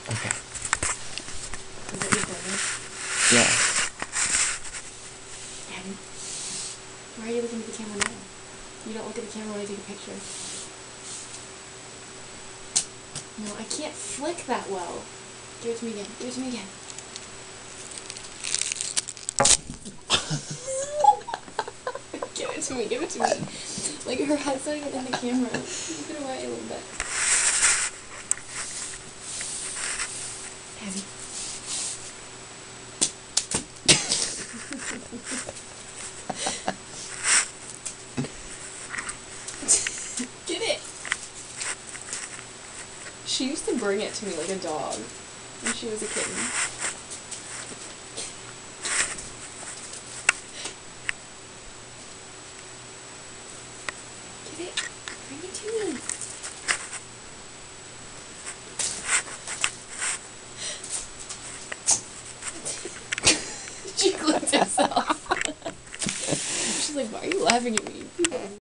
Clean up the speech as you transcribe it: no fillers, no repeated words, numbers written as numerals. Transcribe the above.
Okay. Is that your brother? Yeah. Abby, why are you looking at the camera now? You don't look at the camera when I take a picture. No, I can't flick that well. Give it to me again. Give it to me again. Give it to me. Give it to me. Like, her head's not even in the camera. Move it away a little bit. Abby. Get it! She used to bring it to me like a dog when she was a kitten. Get it! Bring it to me! She clicked herself. She's like, why are you laughing at me?